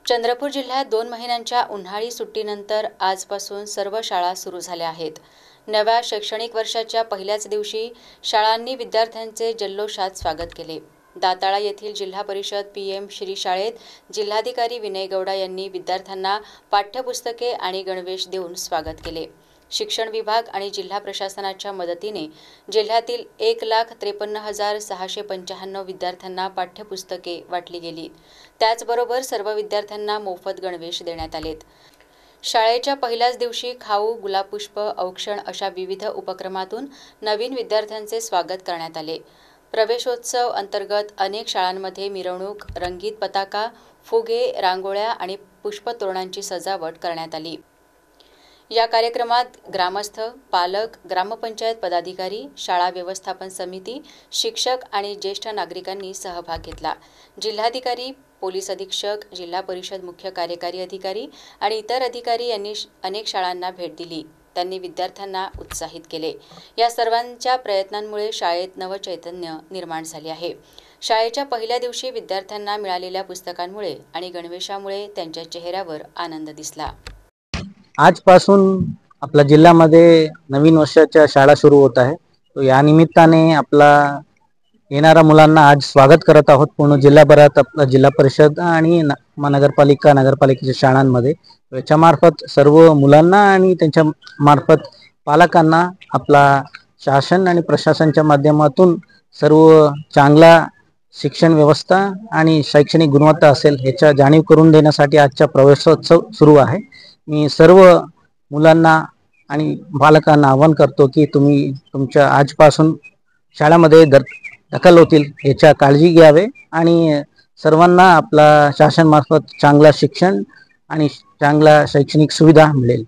चंद्रपूर जिल्ह्यात 2 महिन्यांच्या उन्हाळी सुट्टीनंतर आजपासून सर्व शाळा सुरू झाल्या आहेत। नव्या शैक्षणिक वर्षाच्या पहिल्याच दिवशी शाळांनी विद्यार्थ्यांचे जल्लोषात स्वागत केले। दाताळा येथील जिल्हा परिषद पीएम श्री शाळेत जिल्हाधिकारी विनय गौडा यांनी विद्यार्थ्यांना पाठ्यपुस्तके आणि गणवेश देऊन स्वागत केले। शिक्षण विभाग आणि जिल्हा प्रशासनाच्या मदतीने जिल्ह्यातील 1,53,695 विद्यार्थ्यांना पाठ्यपुस्तके वाटली गेली। त्याचबरोबर सर्व विद्यार्थ्यांना मोफत गणवेश देण्यात आलेत। शाळेच्या पहिल्याच दिवशी खाऊ, गुलाबपुष्प, औक्षण अशा विविध उपक्रमातून नवीन विद्यार्थ्यांचे स्वागत करण्यात आले। प्रवेशोत्सव अंतर्गत अनेक शाळांमध्ये मिरवणूक, रंगीत पताका, फुगे, रांगोळ्या आणि पुष्पतोरणांची सजावट करण्यात आली। या कार्यक्रमात ग्रामस्थ, पालक, ग्रामपंचायत पदाधिकारी, शाळा व्यवस्थापन समिती, शिक्षक आणि ज्येष्ठ नागरिकांनी सहभाग घेतला। जिल्हाधिकारी, पोलीस अधीक्षक, जिल्हा परिषद मुख्य कार्यकारी अधिकारी आणि इतर अधिकारी यांनी अनेक शाळांना भेट दिली। त्यांनी विद्यार्थ्यांना उत्साहित केले। या सर्वांच्या प्रयत्नांमुळे शाळेत नवचैतन्य निर्माण झाले आहे। शाळेच्या पहिल्या दिवशी विद्यार्थ्यांना मिळालेल्या पुस्तकांमुळे आणि गणवेशामुळे त्यांच्या चेहऱ्यावर आनंद दिसला। आजपासून आपल्या जिल्ह्यामध्ये नवीन वर्षाच्या शाळा सुरू होत आहे। तो या निमित्ताने आपला येणाऱ्या मुलांना आज स्वागत करत आहोत। पूर्ण जिल्हाभरात आपला जिल्हा परिषद आणि नगरपालिकेच्या शाळांमध्ये याच्यामार्फत सर्व मुलांना आणि त्यांच्या मार्फत पालकांना आपला शासन आणि प्रशासनाच्या माध्यमातून सर्व चांगला शिक्षण व्यवस्था आणि शैक्षणिक गुणवत्ता असेल याचा जाणीव करून देण्यासाठी आजचा प्रवेशोत्सव सुरू आहे। मी सर्व मुलांना आणि पालकांना आवाहन करतो की तुम्ही तुमच्या आजपासून शाळेमध्ये दखल होतील याची काळजी घ्यावे आणि सर्वांना आपला शासन मार्फत चांगला शिक्षण आणि चांगला शैक्षणिक सुविधा मिळेल।